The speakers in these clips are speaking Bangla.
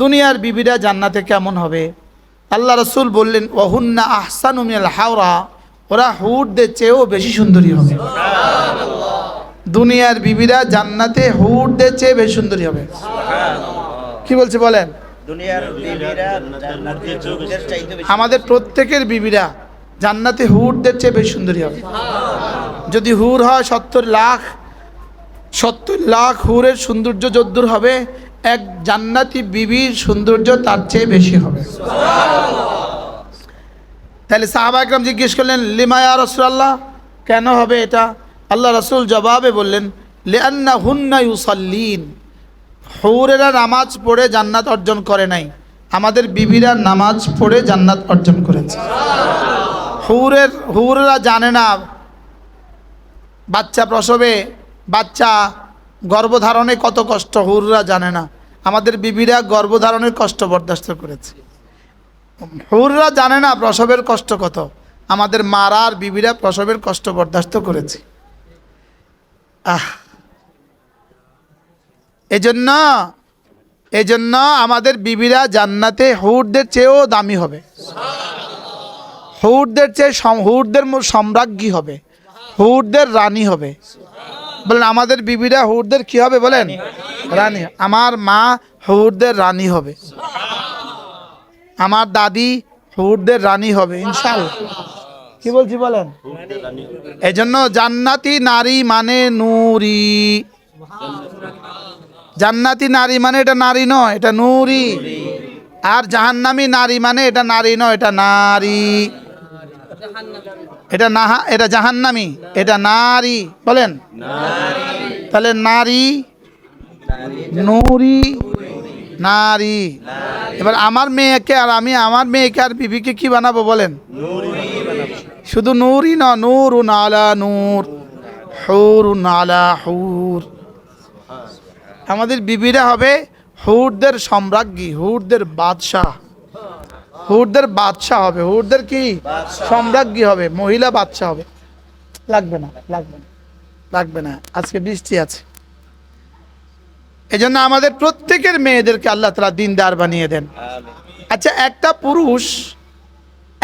দুনিয়ার বিবিরা জান্নাতে কেমন হবে? আল্লাহ রসুল বললেন ওয়াহুন্না আহসানু মিনাল হাওরা, ওরা হুরদের চেয়েও বেশি সুন্দরী হবে। দুনিয়ার বিবিরা জান্নাতে হুরদের চেয়ে বেশি সুন্দরী হবে। কি বলছে বলেন? আমাদের প্রত্যেকের বিবিরা জান্নাতে হুরদের চেয়ে বেশি সুন্দরী হবে। যদি হুর হয় 70 লাখ হুরের সৌন্দর্য যদ্দূর হবে, এক জান্নাতি বিবির সৌন্দর্য তার চেয়ে বেশি হবে। তাহলে সাহাবা একরাম জিজ্ঞেস করলেন লিমা ইয়া রাসূলুল্লাহ, কেন হবে এটা? আল্লাহ রাসূল জবাবে বললেন লিআন্নাহুন্না ইউসাল্লিন, হুরেরা নামাজ পড়ে জান্নাত অর্জন করে নাই, আমাদের বিবিরা নামাজ পড়ে জান্নাত অর্জন করেছে। হুরেরা জানে না বাচ্চা প্রসবে, বাচ্চা গর্ভধারণে কত কষ্ট, হুররা জানে না। আমাদের বিবিরা গর্ভধারণের কষ্ট বরদাস্ত করেছে। হুররা জানে না প্রসবের কষ্ট কত, আমাদের মারা আর বিবিরা প্রসবের কষ্ট বরদাস্ত করেছে। এজন্য আমাদের বিবিরা জান্নাতে হুরদের চেয়েও দামি হবে, হুরদের চেয়ে হুরদের সম্রাজ্ঞী হবে, হুরদের রানী হবে। বলেন আমাদের বিবিরা হুরদের কি হবে? বলেন রানী। আমার মা হুরদের রানী হবে, আমার দাদি হুরদের রানী হবে ইনশাআল্লাহ। কি বলছি বলেন? এজন্য জান্নাতি নারী মানে নূরি। জান্নাতি নারী মানে এটা নারী নয়, এটা নূরি। আর জাহান্নামী নারী মানে এটা নারী নয়, এটা নারী। এটা না, এটা জাহান্নামী, এটা নারী। বলেন তাহলে নারী, নূরি, নারী। এবার আমার মেয়েকে আর আমি আমার মেয়েকে আর বিবিকে কি বানাবো বলেন? শুধু নূরই না, নূরুন আলা নূর, হুরুন আলা হুর। আমাদের বিবিরা হবে হুরদের সম্রাজ্ঞী, হুরদের বাদশাহ, হুরদের বাদশাহ হবে, হুরদের কি সম্রাজ্ঞী হবে, মহিলা বাদশাহ হবে। লাগবে না, লাগবে না, লাগবে না, আজকে বৃষ্টি আছে। এজন্য আমাদের প্রত্যেকের মেয়েদেরকে আল্লাহ তাআলা দিনদার বানিয়ে দেন। আচ্ছা,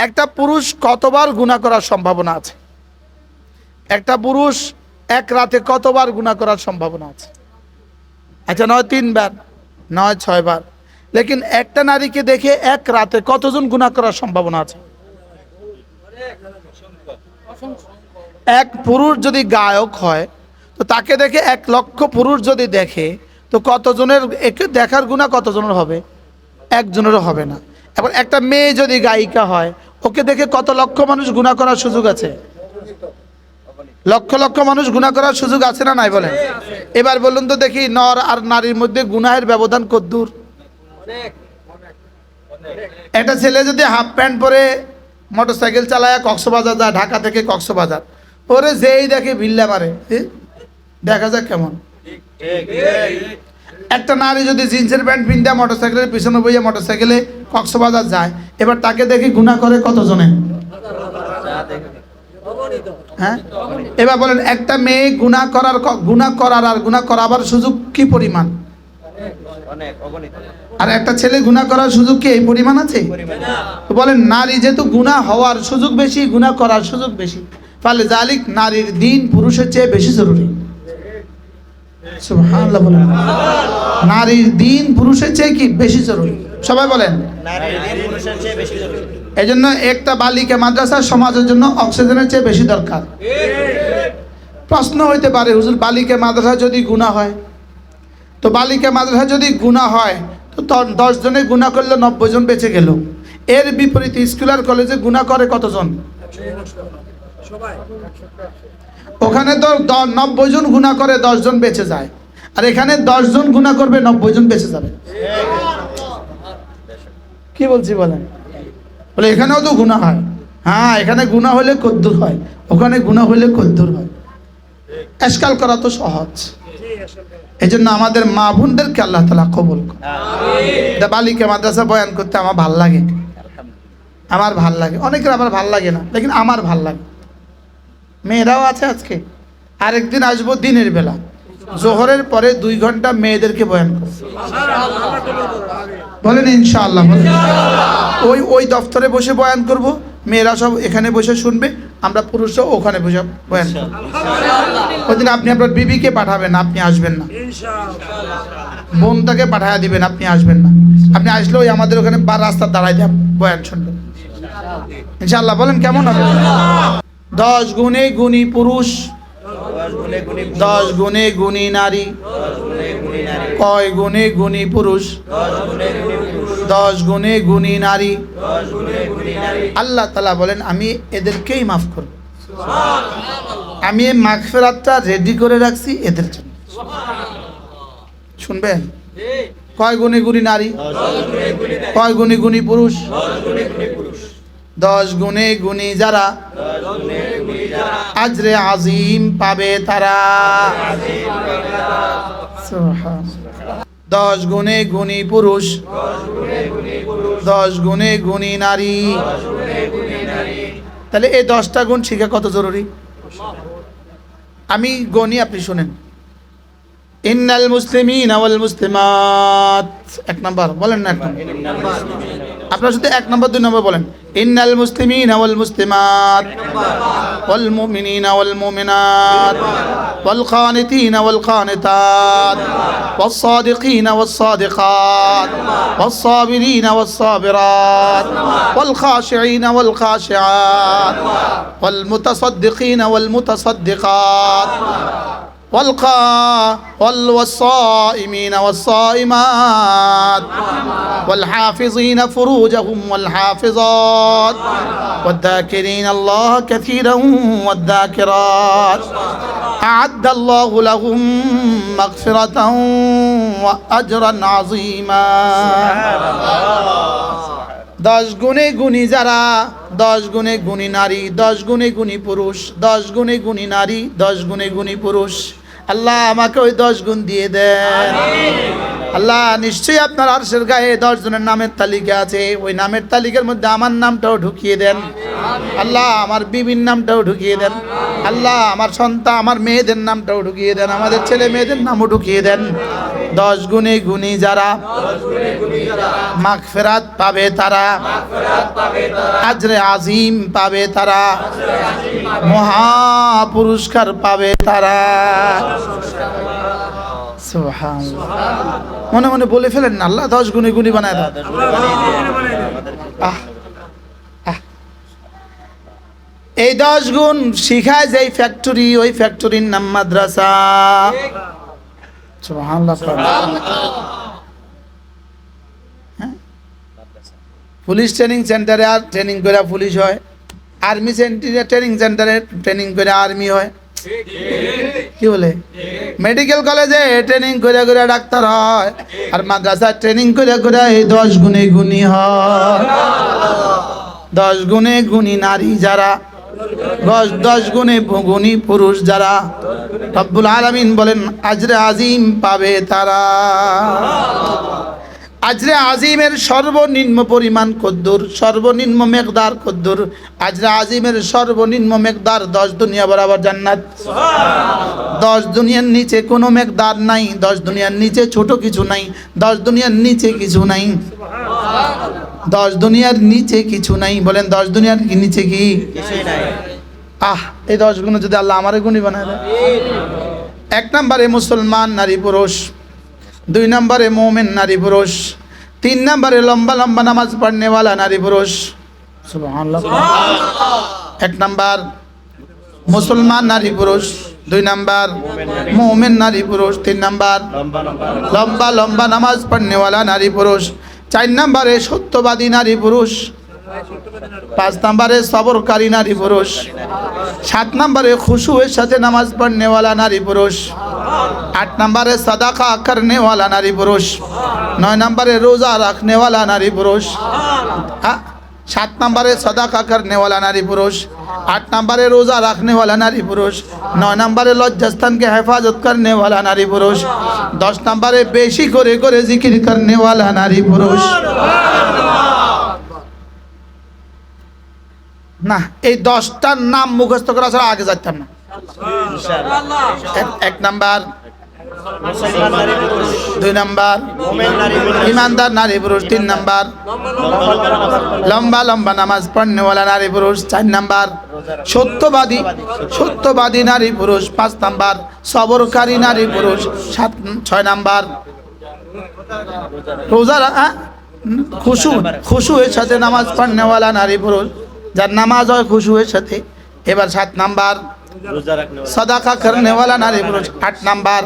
একটা পুরুষ কতবার গুনাহ করার সম্ভাবনা আছে? একটা পুরুষ এক রাতে কতবার গুনাহ করার সম্ভাবনা আছে? আচ্ছা, নয় 3 বার, নয় 6 বার, লেকিন একটা নারীকে দেখে এক রাতে কতজন গুনাহ করার সম্ভাবনা আছে? এক পুরুষ যদি গায়ক হয় তো তাকে দেখে 1 লক্ষ পুরুষ যদি দেখে তো কতজনের একে দেখার গুনাহ কতজনের হবে? একজনেরও হবে না। এবার একটা মেয়ে যদি গায়িকা হয়, ওকে দেখে কত লক্ষ মানুষ গুনাহ করার সুযোগ আছে? লক্ষ লক্ষ মানুষ গুনাহ করার সুযোগ আছে না নাই বলেন? এবার বলুন তো দেখি, নর আর নারীর মধ্যে গুনাহের ব্যবধান কতদূর? একটা ছেলে যদি হাফ প্যান্ট পরে মোটরসাইকেল চালায় কক্সবাজার যায়, ঢাকা থেকে কক্সবাজার, ওরে যেই দেখে ভিল্লা মারে, দেখা যাক কেমন। একটা নারী যদি জিন্সের প্যান্ট পিনতে মোটরসাইকেলের পিছনে বইয়ে মোটরসাইকেলে কক্সবাজার যায়, এবার তাকে দেখে গুনাহ করে কতজনে? হ্যাঁ, এবার বলেন একটা মেয়ে গুনাহ করার আর গুনাহ করাবার সুযোগ কি পরিমাণ? আর একটা ছেলে গুনাহ করার সুযোগ কি এই পরিমাণ আছে? তো বলেন নারী যেহেতু গুনাহ হওয়ার সুযোগ বেশি, গুনাহ করার সুযোগ বেশি, ফলে জালিক নারীর দিন পুরুষের চেয়ে বেশি জরুরি। সুবহানাল্লাহ বলেন। নারীর দিন পুরুষের চেয়ে কি বেশি জরুরি? সবাই বলেন নারীর দিন পুরুষের চেয়ে বেশি জরুরি। এজন্য একটা বালিকা মাদ্রাসা সমাজের জন্য অক্সিজেনের চেয়ে বেশি দরকার। প্রশ্ন হইতে পারে, হুজুর বালিকা মাদ্রাসা যদি গুনাহ হয়, তো বালিকা মাদ্রাসা যদি গুনাহ হয় তো 10 জনে গুনাহ করলে 90 জন বেঁচে গেল। এর বিপরীতে স্কুল আর কলেজে গুনাহ করে কতজন? ওখানে তো 90 জন গুনাহ করে 10 জন বেঁচে যায়, আর এখানে 10 জন গুনাহ করবে 90 জন বেঁচে যাবে। কি বলছি বলেন? বলে এখানেও তো গুনাহ হয়। হ্যাঁ, এখানে গুনাহ হলে কদ্দুর হয়, ওখানে গুনাহ হলে কদ্দুর হয়। এশকাল করা তো সহজ। এজন্য আমাদের মা বোনদেরকে আল্লাহ তাআলা কবুল করুন। এটা বালিকা মাদ্রাসা বয়ান করতে আমার ভাল লাগে, আমার ভাল লাগে। অনেকের আবার ভাল লাগে না, লেকিন আমার ভাল লাগে। মেয়েরাও আছে আজকে, আরেকদিন আসবো দিনের বেলা, জোহরের পরে 2 ঘন্টা মেয়েদেরকে বয়ান করব। বলেন ইনশাআল্লাহ। ওই দফতরে বসে বয়ান করব, মেয়েরা সব এখানে বসে শুনবে, আমরা পুরুষরাও ওখানে বসে বয়ান করব। ওই দিন আপনি আপনার বিবিকে পাঠাবেন, আপনি আসবেন না। বোনটাকে পাঠায় দিবেন, আপনি আসবেন না। আপনি আসলে ওই আমাদের ওখানে রাস্তা দাঁড়ায় দিয়ে বয়ান শুনবেন ইনশাআল্লাহ। বলেন কেমন হবে? 10 গুণে গুণী পুরুষ, 10 গুণে গুণী নারী, কয় গুণে গুণী পুরুষ, 10 গুণে গুণী নারী। আল্লাহ তাআলা বলেন আমি এদেরকেই মাফ করব। আমি এই মাগফিরাতটা রেডি করে রাখছি এদের জন্য। শুনবেন? কয় গুণে গুণী নারী, কয় গুণে গুণী পুরুষ, 10 গুণে গুণী যারা, আজরে আজিম পাবে তারা। 10 গুণে গুণী পুরুষ, 10 গুণে গুণী নারী। তাহলে এই 10টা গুণ শিখা কত জরুরি? আমি গণি, আপনি শুনেন। ইন্নাল মুসলিমিনা ওয়াল মুসলিমাত, 1 নাম্বার বলেন না, 1 নাম্বার আপনারা শুধু 1 নাম্বার 2 নাম্বার বলেন। ইন্নাল মুসলিমিনা ওয়াল মুসলিমাত ওয়াল মুমিনিনা ওয়াল মুমিনাত ওয়াল কানিতিনা ওয়াল কানিতাত ওয়াস সাদিকিনা ওয়াস সাদিকাত ওয়াস সাবিরিনা ওয়াস সাবিরাত ওয়াল খাশিঈনা ওয়াল খাশিআত ওয়াল মুতাসাদ্দিকিনা ওয়াল মুতাসাদ্দিকাত والصائمين والصائمات والحافظين فروجهم والحافظات والذاكرين الله كثيرا والذاكرات أعد الله لهم مغفرة وأجرا عظيما। 10 গুণে গুণী যারা, 10 গুণে গুণী নারী, 10 গুণে গুণী পুরুষ, 10 গুণে গুণী নারী, 10 গুণে গুণী পুরুষ। আল্লাহ আমাকে ওই 10 গুণ দিয়ে দেন। আল্লাহ নিশ্চয়ই আপনার আরশের গায়ে 10 জনের নামের তালিকা আছে, ওই নামের তালিকার মধ্যে আমার নামটাও ঢুকিয়ে দেন। আল্লাহ আমার বিবির নামটাও ঢুকিয়ে দেন। আল্লাহ আমার সন্তান, আমার মেয়েদের নামটাও ঢুকিয়ে দেন, আমাদের ছেলে মেয়েদের নামও ঢুকিয়ে দেন। 10 গুণে গুণী যারা, মাগফিরাত পাবে তারা, আজরে আজিম পাবে তারা, মহা পুরস্কার পাবে তারা। সুবহানাল্লাহ। মনে মনে বলে ফেলেন না, আল্লাহ 10 গুণে গুণী বানায় দাও। এই 10 গুণ শিখায় যে ফ্যাক্টরি, ওই ফ্যাক্টরির নাম মাদ্রাসা। সুবহানাল্লাহ। পুলিশ ট্রেনিং সেন্টারে আর ট্রেনিং করে পুলিশ হয়, আর্মি সেন্টারে ট্রেনিং সেন্টারে ট্রেনিং করে আর্মি হয়। কি বলে? মেডিকেল কলেজে ট্রেনিং করে করে ডাক্তার হয়, আর মাদ্রাসা ট্রেনিং করে করে এই 10 গুণে গুণী হয়। 10 গুণে গুণী নারী যারা, 10 গুণে গুণী পুরুষ যারা, রব্বুল আলামিন বলেন আজরে আজিম পাবে তারা। আজরে আজিমের সর্বনিম্ন পরিমাণ কদ্দুর, সর্বনিম্ন মেকদার কদ্দুর? আজরে আজিমের সর্বনিম্ন মেকদার 10 দুনিয়া বরাবর জান্নাত। 10 দুনিয়ার নিচে কোনো মেকদার নাই, 10 দুনিয়ার নিচে ছোট কিছু নাই, 10 দুনিয়ার নিচে কিছু নাই, 10 দুনিয়ার নিচে কিছু নাই। বলেন 10 দুনিয়ার নিচে কি কিছুই নাই? এই 10 গুণ যদি আল্লাহ আমারে গুণী বানায় দেয়। 1 নম্বরে মুসলমান নারী পুরুষ, 2 নম্বরে মুমিন নারী পুরুষ, 3 নম্বরে লম্বা লম্বা নামাজ পড়নেওয়ালা নারী পুরুষ। সুবহানাল্লাহ। 1 নম্বর মুসলমান নারী পুরুষ, 2 নম্বর মুমিন নারী পুরুষ, 3 নম্বর লম্বা লম্বা নামাজ পড়নেওয়ালা নারী পুরুষ, 4 নম্বরে সত্যবাদী নারী পুরুষ, 5 নম্বরে সবরকারী নারী পুরুষ, 7 নম্বরে খুশুয়ের সাথে নামাজ পড়নেওয়ালা নারী পুরুষ, 8 নম্বরে সাদাকা করনেওয়ালা নারী পুরুষ, 9 নম্বরে রোজা रखनेवाला नारी पुरुष, 7 নম্বরে সাদাকা करनेवाला नारी पुरुष, 8 নম্বরে रोजा रखने वाला नारी पुरुष, 9 নম্বরে লজ্জাস্থান के हेफाजत करने वाला नारी पुरुष, 10 নম্বরে বেশি করে করে জিকির करने वाला नारी पुरुष। না, এই 10টার নাম মুখস্থ করা ছাড়া আগে যাইতাম না। 1 নাম্বার দুই নাম্বার ইমানদার নারী পুরুষ, তিন নাম্বার লম্বা লম্বা নামাজ পড়নেওয়ালা নারী পুরুষ, চার নাম্বার সত্যবাদী নারী পুরুষ, পাঁচ নাম্বার সবরকারী নারী পুরুষ, ছয় নাম্বার রোজা খুশুয়ের সাথে নামাজ পড়নেওয়ালা নারী পুরুষ, যার নামাজ হয় খুশুয়ের সাথে। এবার সাত নাম্বার सदाका करने वाला नारी पुरुष, आठ नंबर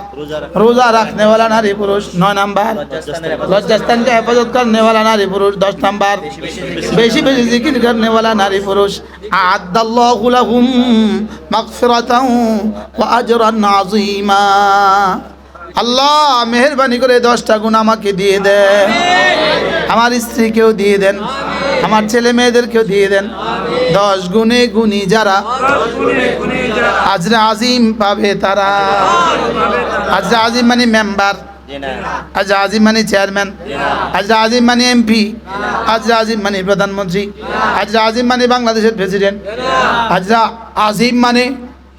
रोजा रखने वाला नारी पुरुष, नौ नंबर लज्जास्थान की हिफाजत करने वाला नारी पुरुष, 10 नंबर बेशी बेशी जिक्र करने वाला नारी पुरुष। अअद्दल्लाहु लहुम मगफिरतन व अजरन अज़ीमा। আল্লাহ মেহেরবানি করে 10টা গুণ আমাকে দিয়ে দেন, আমার স্ত্রীকেও দিয়ে দেন, আমার ছেলে মেয়েদেরকেও দিয়ে দেন। 10 গুণে গুণী যারা আজরে আজিম পাবে তারা। আজরে আজিম মানে মেম্বার, আজরে আজিম মানে চেয়ারম্যান, আজরে আজিম মানে এমপি, আজরে আজিম মানে প্রধানমন্ত্রী, আজরে আজিম মানে বাংলাদেশের প্রেসিডেন্ট, আজরে আজিম মানে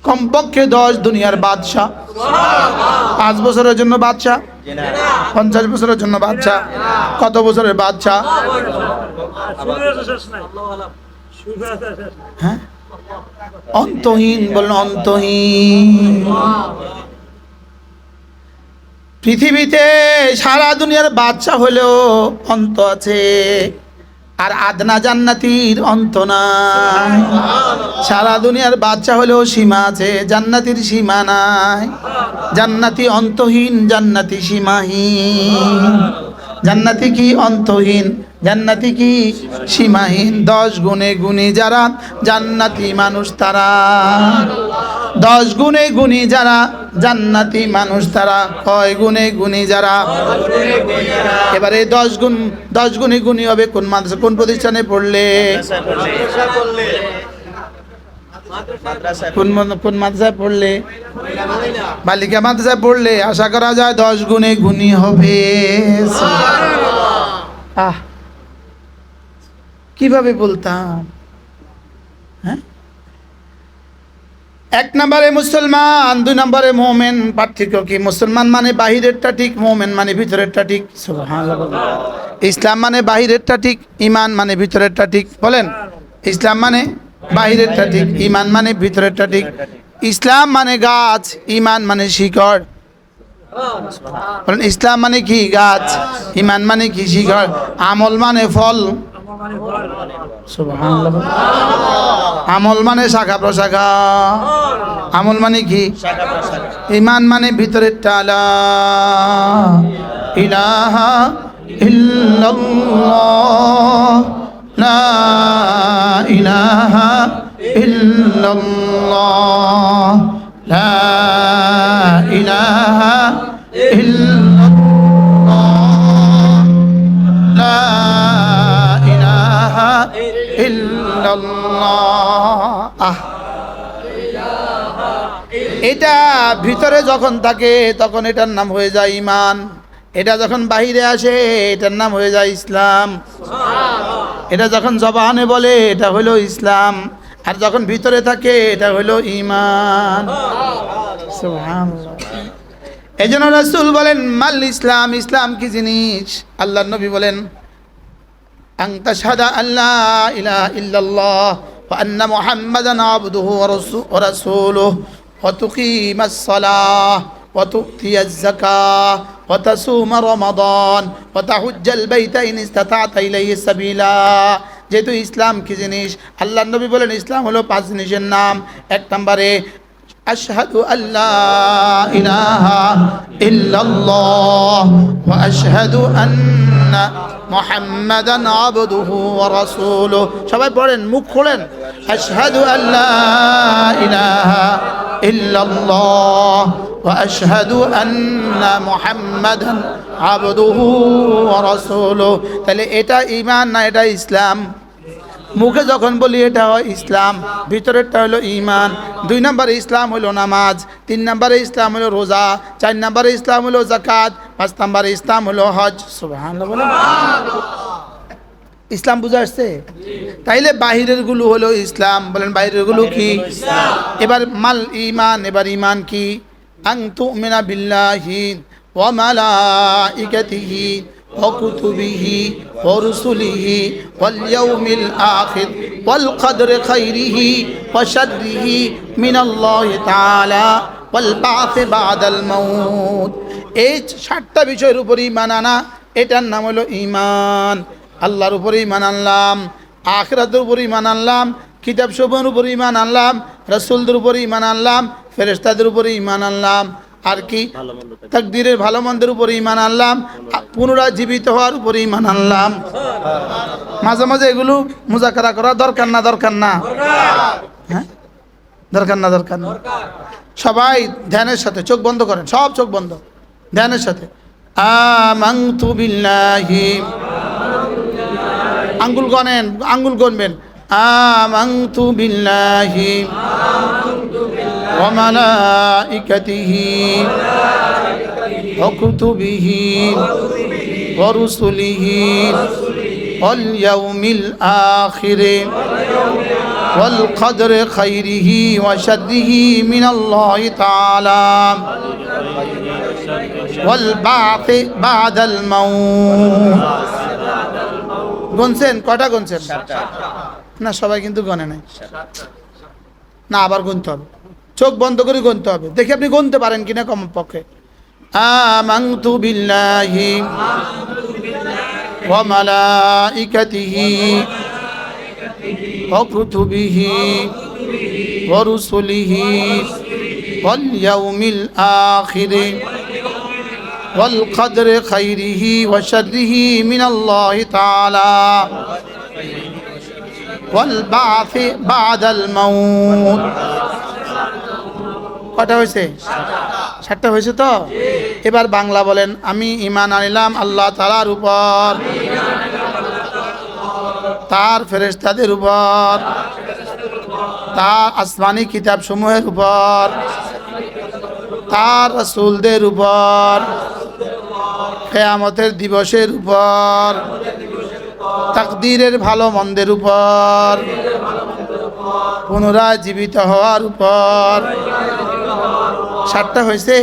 কমপক্ষে 10 দুনিয়ার বাদশাহ। 5 বছরের জন্য বাদশাহ, 50 বছরের জন্য বাদশাহ, কত বছরের বাদশাহ? হ্যাঁ অন্তহীন, বলুন অন্তহীন। পৃথিবীতে সারা দুনিয়ার বাদশাহ হলেও অন্ত আছে, আর আদনা জান্নাতির অন্ত নাই। সারা দুনিয়ার বাদশা হলেও সীমা আছে, জান্নাতির সীমা নাই। জান্নাতি অন্তহীন, জান্নাতি সীমাহীন। জান্নাতি কি অন্তহীন, জান্নাতি কি সীমাহীন। 10 গুণে গুণী যারা জান্নাতি মানুষ তারা। 10 গুণে গুণী যারা জান্নাতি মানুষ তারা। কয় গুণে গুণী যারা? এবারে 10 গুণে গুণী হবে কোন মাদ্রাসা, কোন প্রতিষ্ঠানে পড়লে? কোন মাদ্রাসায় পড়লে? বালিকা মাদ্রাসায় পড়লে আশা করা যায় 10 গুণে গুণী হবে। কিভাবে বলতাম? হ্যাঁ, 1 নম্বরে মুসলমান, 2 নম্বরে মুমিন। পার্থক্য কি? মুসলমান মানে বাহিরেরটা ঠিক, মুমিন মানে ভিতরেরটা ঠিক। সুবহানাল্লাহ। ইসলাম মানে বাহিরেরটা ঠিক, ঈমান মানে ভিতরেরটা ঠিক। বলেন, ইসলাম মানে বাহিরেরটা ঠিক, ঈমান মানে ভিতরেরটা ঠিক। ইসলাম মানে গাছ, ঈমান মানে শিকড়। বলেন, ইসলাম মানে কি? গাছ। ঈমান মানে কি? শিকড়। আমল মানে ফল। সুবহানাল্লাহ। আমল মানে শাখা প্রশাখা। আমল মানে কি? ঈমান মানে ভিতরের টালা। ইলাহা ইল্লাল্লাহ, লা ইলাহা ইল্লাল্লাহ, লা ইলাহা ইল্লাল্লাহ, লা ইলাহা ইল্লাল্লাহ। এটা ভিতরে যখন থাকে তখন এটার নাম হয়ে যায় ঈমান। এটা যখন বাহিরে আসে এটার নাম হয়ে যায় ইসলাম। এটা যখন জবানে বলে এটা হলো ইসলাম, আর যখন ভিতরে থাকে এটা হলো ঈমান। সুবহানাল্লাহ। এজন্য রাসূল বলেন, মাল ইসলাম, ইসলাম কি জিনিস? আল্লাহর নবী বলেন, আন তাশহাদা আল্লা ইলাহা ইল্লাল্লাহ ওয়া আন্না মুহাম্মাদান আবদুহু ওয়া রাসূলুহু ওয়া তুকিমাস সালাহ ওয়া তু'তিয়াজ যাকাহ ওয়া তাসুমা রমাদান ওয়া তাহুজ্জাল বাইতা ইন ইসতাতা'তা ইলাইহি সাবিলা। যেহেতু ইসলাম কি জিনিস, আল্লাহর নবী বলেন ইসলাম হলো 5 জিনিসের নাম। 1 নম্বরে আশহাদু আল্লা ইলাহা ইল্লাল্লাহ ওয়া আশহাদু আন্না মুহাম্মাদান আবদুহু ওয়া রাসূলুহু। সবাই পড়েন, মুখ খোলেন। আশহাদু আল্লা ইলাহা ইল্লাল্লাহ ওয়া আশহাদু আন্না মুহাম্মাদান আবদুহু ওয়া রাসূলুহু। তাহলে এটা ঈমান না এটা ইসলাম? মুখে যখন বলি এটা হয় ইসলাম, ভিতরেরটা হলো ঈমান। 2 নম্বরে ইসলাম হলো নামাজ, 3 নম্বরে ইসলাম হলো রোজা, 4 নম্বরে ইসলাম হলো যাকাত, 5 নম্বরে ইসলাম হলো হজ। সুবহানাল্লাহ। বলেন, ইসলাম বুঝা আসছে? তাইলে বাহিরের গুলো হলো ইসলাম। বলেন, বাহিরের গুলো কি? এবার মাল ঈমান। এবার ঈমান কি? আন তুমিনা বিল্লাহি ওয়া মালাইকাতিহি ওয়া কুতুবিহি ওয়া রুসুলিহি ওয়াল ইয়াউমিল আখির ওয়াল কদরি খাইরিহি ওয়া শাররিহি মিনাল্লাহি তাআলা ওয়াল বা'থি বা'দাল মাউত। এই 7টা বিষয়ের উপর ঈমান আনা, এটার নাম হলো ঈমান। আল্লাহর উপর ঈমান আনলাম, আখিরাতের উপর ঈমান আনলাম, কিতাব সমূহের উপর ঈমান আনলাম, রাসূলদের উপর ঈমান আনলাম, ফেরেশতাদের উপর ঈমান আনলাম, আর কি তাকদীরের ভালো মন্দের উপর ঈমান আনলাম, পুনরায় জীবিত হওয়ার উপর ঈমান আনলাম। মাঝে মাঝে এগুলো মুযাকারা করা দরকার না? দরকার না? হ্যাঁ, দরকার না? দরকার না? সবাই ধ্যানের সাথে চোখ বন্ধ করেন, সব চোখ বন্ধ, ধ্যানের সাথে। আমানতু বিল্লাহি, আঙ্গুল গনেন, আঙ্গুল গনবেন। আমানতু বিল্লাহি ওয়া মালাইকাতিহি ওয়া কুতুবিহি ওয়া রুসুলিহি ওয়াল ইয়াউমিল আখির ওয়াল কদরি খাইরিহি ওয়া শাররিহি মিনাল্লাহি তাআলা ওয়াল বা'থি বা'দাল মাউত। গুনছেন? কয়টা গুনছেন? না, সবাই কিন্তু গনে নাই। না, আবার গুনতে হবে, চোখ বন্ধ করে গুনতে হবে। দেখি আপনি গুনতে পারেন কিনা কমপক্ষে। আমানতু বিল্লাহি ওয়া মালাইকাতিহি ওয়া কুতুবিহি ওয়া রুসুলিহি ওয়াল ইয়াউমিল আখির ওয়াল কদরি খাইরিহি ওয়া শাররিহি মিনাল্লাহি তাআলা ওয়াল বা'থি বা'দাল মাউত। কয়টা হয়েছে? 7টা হয়েছে তো? এবার বাংলা বলেন। আমি ঈমান আনিলাম আল্লাহ তাআলার উপর, তার ফেরেশতাদের উপর, তার আসমানি কিতাব সমূহের উপর, তার রাসূলদের উপর, কিয়ামতের দিবসের উপর, তাকদীরের ভালো মন্দের উপর, পুনরায় জীবিত হওয়ার উপর। 7টা হয়েছে?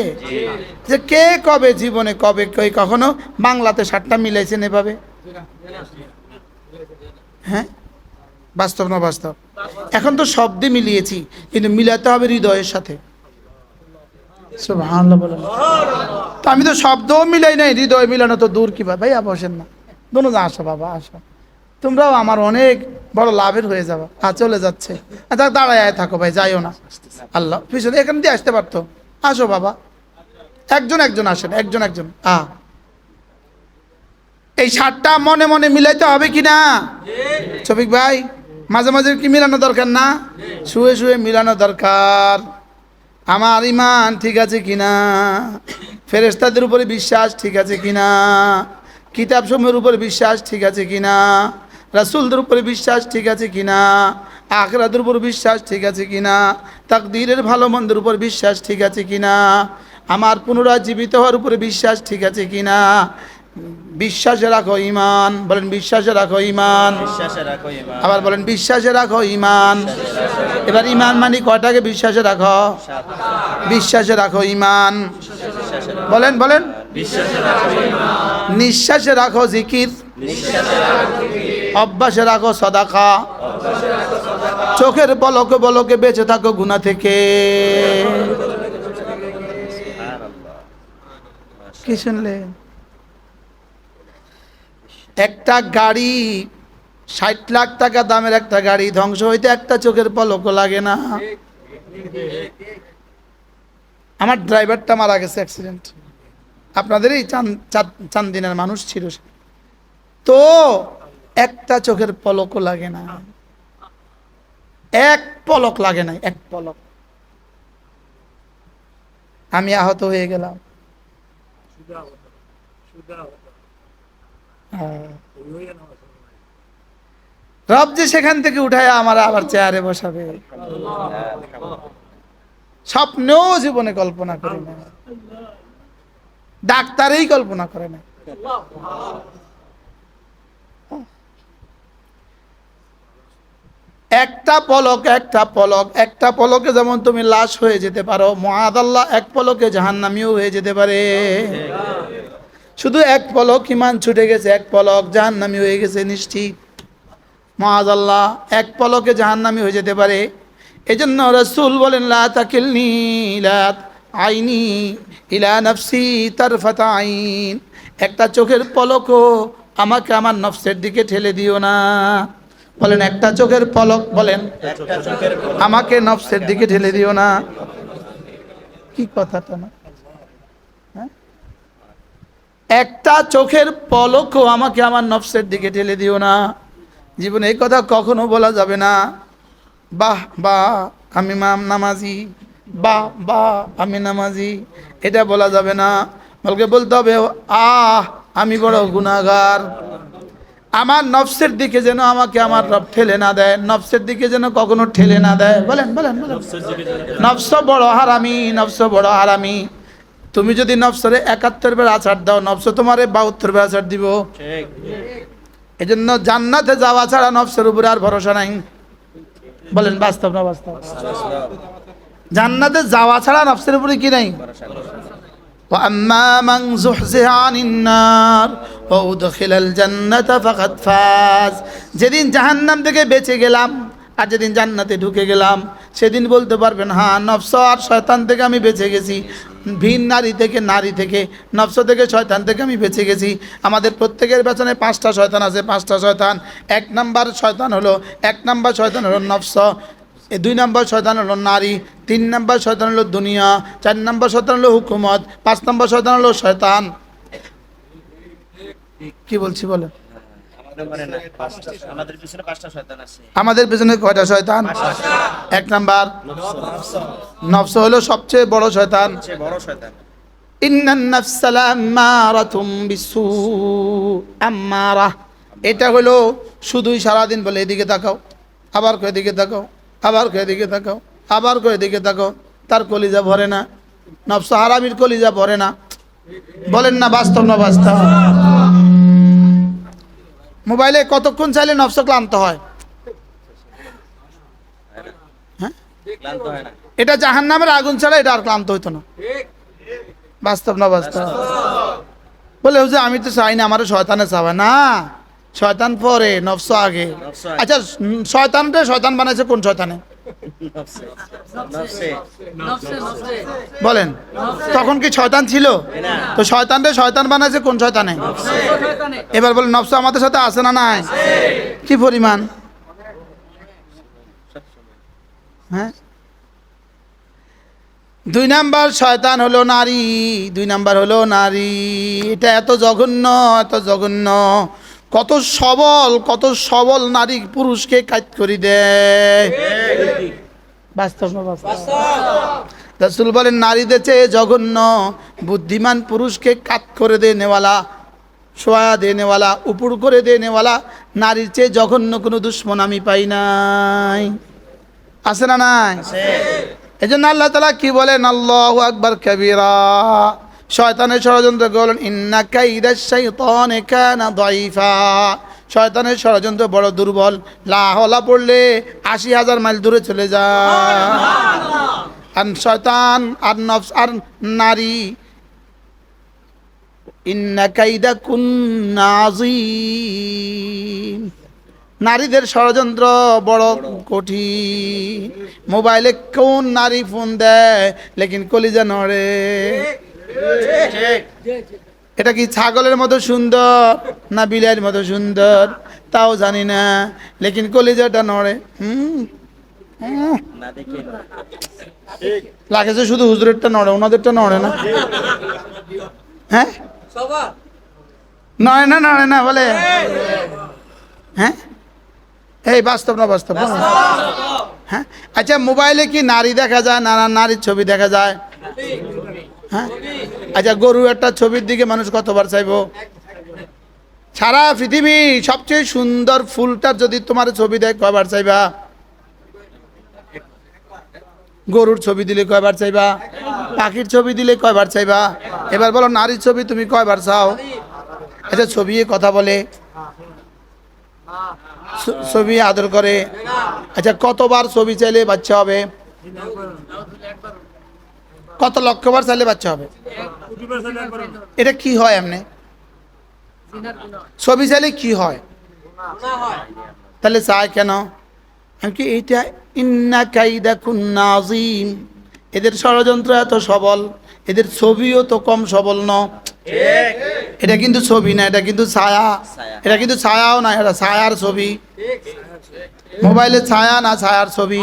যে কে কবে জীবনে কবে কখনো বাংলাতে 7টা মিলাইছেন এভাবে? হ্যাঁ, বাস্তব না বাস্তব? এখন তো শব্দে মিলিয়েছি, কিন্তু মিলাতে হবে হৃদয়ের সাথে। সুবহানাল্লাহ বলেন। তো আমি তো শব্দও মিলাই নাই, হৃদয় মিলানো তো দূর। কিভাবে? ভাইয়া বসেন না, দোনো আসো বাবা, আসো, তোমরাও আমার অনেক বড় লাভের হয়ে যাবে। চলে যাচ্ছে, দাঁড়ায় থাকো ভাই, যাইও না। আল্লাহ পিছনে এখান দিয়ে আসতে পারতো। আসো বাবা, একজন একজন আসেন, একজন একজন। এই 7টা মনে মনে মিলাইতে হবে কিনা শফিক ভাই? মাঝে মাঝে কি মিলানো দরকার না? শুয়ে শুয়ে মিলানো দরকার। আমার ঈমান ঠিক আছে কিনা, ফেরেশতাদের উপরে বিশ্বাস ঠিক আছে কিনা, কিতাব সমূহের উপরে বিশ্বাস ঠিক আছে কিনা, রাসূলদের উপরে বিশ্বাস ঠিক আছে কিনা, আখিরাতের উপর বিশ্বাস ঠিক আছে কিনা, তাকদীরের ভালো মন্দের উপর বিশ্বাস ঠিক আছে কিনা, আমার পুনরায় জীবিত হওয়ার উপরে বিশ্বাস ঠিক আছে কিনা। বিশ্বাসে রাখো ঈমান। বলেন বিশ্বাসে রাখো ঈমান। আবার বলেন বিশ্বাসে রাখো ঈমান। এবার ঈমান মানে কয়টাকে বিশ্বাসে রাখো? বিশ্বাসে রাখো ঈমান। বলেন বলেন। নিঃশ্বাসে রাখো জিকির, অভ্যাসে রাখো সাদাকা, চোখের পলকে পলকে বেঁচে থাকো গুনাহ থেকে। কি শুনলেন? একটা গাড়ি 60 লাখ টাকা দামের একটা গাড়ি ধ্বংস হইতে একটা চোখের পলকও লাগে না। আমার ড্রাইভারটা মারা গেছে অ্যাক্সিডেন্ট, আপনাদেরই চান্দিনার মানুষ ছিল, তো একটা চোখের পলকও লাগে না, এক পলক লাগে না, এক পলক। আমি আহত হয়ে গেলাম। রব যে সেখান থেকে উঠায় আমার আবার চেয়ারে বসাবে, স্বপ্নেও জীবনে কল্পনা করি না, ডাক্তারেই কল্পনা করে না। একটা পলক, একটা পলকে যেমন তুমি লাশ হয়ে যেতে পারো, মুআযাল্লাহ এক পলকে জাহান্নামীও হয়ে যেতে পারে। শুধু এক পলক ঈমান ছুটে গেছে, এক পলক জাহান্নামী হয়ে গেছে নিশ্চিত। মুআযাল্লাহ এক পলকে জাহান্নামী হয়ে যেতে পারে। এজন্য রাসূল বলেন, লা তাকিলনি ইলা আইনি ইলা নাফসি তারফাতা আইন, একটা চোখের পলকও আমাকে আমার নফসের দিকে ঠেলে দিও না। বলেন একটা চোখের পলক, বলেন আমাকে নফসের দিকে ঠেলে দিও না। কি কথাটা না, হ্যাঁ? একটা চোখের পলকও আমাকে আমার নফসের দিকে ঠেলে দিও না। জীবনে এই কথা কখনো বলা যাবে না, বাহ বাহ আমি নামাজি, বাহ বাহ আমি নামাজি, এটা বলা যাবে না। বলকে বলতে হবে, আমি বড় গুনাহগার। আমার নফসের দিকে যেন আমাকে আমার রব ঠেলে না দেয়, নফসের দিকে যেন কখনো ঠেলে না দেয়। বলেন বলেন বলেন, নফস বড় হারামি, নফস বড় হারামি। তুমি যদি নফসরে ৭১ বার আছাড় দাও, নফস তোমারে ৭২ বার আছাড় দিব। এই জন্য জান্নাতে যাওয়া ছাড়া নফসের উপরে আর ভরসা নাই। বলেন বাস্তব না বাস্তব? জান্নাতে যাওয়া ছাড়া নফসের উপরে কি নাই? وأما من زحزح عن النار وأدخل الجنة فقد فاز। যেদিন জাহান্নাম থেকে বেঁচে গেলাম আর যেদিন জান্নাতে ঢুকে গেলাম, সেদিন বলতে পারবেন, হ্যাঁ নফস আর শয়তান থেকে আমি বেঁচে গেছি, ভিন নারী থেকে নফস থেকে শয়তান থেকে আমি বেঁচে গেছি। আমাদের প্রত্যেকের পেছনে 5টা শয়তান আছে, 5টা শয়তান। এক নাম্বার শয়তান হলো নফস, 2 নম্বর শয়তান হলো নারী, 3 নম্বর শয়তান হলো দুনিয়া, 4 নম্বর শয়তান হলো হুকুমত, 5 নম্বর শয়তান হলো শয়তান। কি বলছি বলেন? আমাদের পিছনে কয়টা শয়তান? 1 নাম্বার নফস হলো সবচেয়ে বড় শয়তান। ইন্নান নাফসা লাম্মারাতুম বিসু, আম্মারা, এটা হলো শুধুই সারাদিন বলে এদিকে তাকাও, আবার কয় এদিকে তাকাও, আবার কয় এদিকে তাকাও, আবার কয় এদিকে তাকাও। তার কলিজা ভরে না, নফস হারামির কলিজা ভরে না। বলেন না বাস্তব না বাস্তব? মোবাইলে কতক্ষণ চাইলে নফস ক্লান্ত হয়? হ্যাঁ, এটা জাহান্নামের আগুন ছাড়া এটা আর ক্লান্ত হইতো না। বাস্তব না বাস্তব? বলে হুজুর আমি তো চাই না, আমার শয়তানে চাবে না, শয়তান পরে নফস আগে। আচ্ছা শয়তানটা শয়তান বানাইছে কোন শয়তানে? বলেন, তখন কি শয়তান ছিল? তো শয়তানটা শয়তান বানাইছে কোন শয়তানে? এবার বলেন নফস আমাদের সাথে আছে না নাই? কি পরিমাণ? হ্যাঁ, 2 নাম্বার শয়তান হলো নারী, 2 নাম্বার হলো নারী। এটা এত জঘন্য, এত জঘন্য। কত সবল নারী পুরুষকে কাজ করে দেয়। বাস্তব না বাস্তব? রাসূল বলেন নারীদের চেয়ে জঘন্য বুদ্ধিমান পুরুষকে কাত করে দেনেওয়ালা, শোয়া দেনেওয়ালা, উপর করে দেনেওয়ালা নারীর চেয়ে জঘন্য কোনো দুশ্মন আমি পাই নাই। আছে না নাই? এজন্য আল্লাহ তাআলা কি বলেন? আল্লাহু আকবার কাবীরা। শয়তানের ষড়যন্ত্র বলেন, ইন্না কাইদাশ শাইতানি কানা দাঈফা। শয়তানের ষড়যন্ত্র বড় দুর্বল, লা হাওলা পড়লে ৮০,০০০ মাইল দূরে চলে যায়। আর শয়তান আর নফস আর নারী, ইন্না কাইদাকুন্না আযীম। নারীদের ষড়যন্ত্র বড় কঠিন। মোবাইলে কোন নারী ফোন দেয় লেকিন কলিজা নড়ে। এটা কি ছাগলের মতো সুন্দর না বিলাইয়ের মতো সুন্দর তাও জানি না, লেকিন কলিজাটা নড়ে। লাগেছে শুধু হুজুরেরটা নড়ে, ওনাদেরটা নড়ে না। হ্যাঁ, নড়ে না বলে। হ্যাঁ, এই বাস্তব না বাস্তব? হ্যাঁ, আচ্ছা মোবাইলে কি নারী দেখা যায় না নারীর ছবি দেখা যায়? হ্যাঁ, আচ্ছা গরু একটা ছবির দিকে মানুষ কতবার চাইবো? সারা পৃথিবী সবচেয়ে সুন্দর ফুলটার যদি তোমার ছবি দেয় কয়বার চাইবা? গরুর ছবি দিলে কয়বার চাইবা? পাখির ছবি দিলে কয়বার চাইবা? এবার বলো নারীর ছবি তুমি কয়বার চাও? আচ্ছা ছবি কথা বলে, ছবি আদর করে। আচ্ছা, কতবার ছবি চাইলে বাচ্চা হবে? কত লক্ষবার চাইলে বাচ্চা হবে? এটা কি হয় এমনি? ছবি চাইলে কি হয়? তাহলে চায় কেন? কি এইটা ইন্না কাইদা কুন্না আযীম, এদের ষড়যন্ত্র এত সবল, এদের ছবিও তো কম সবল ন। এটা কিন্তু ছবি না, এটা কিন্তু ছায়া। এটা কিন্তু ছায়াও না, এটা ছায়ার ছবি। মোবাইলে ছায়া না, ছায়ার ছবি।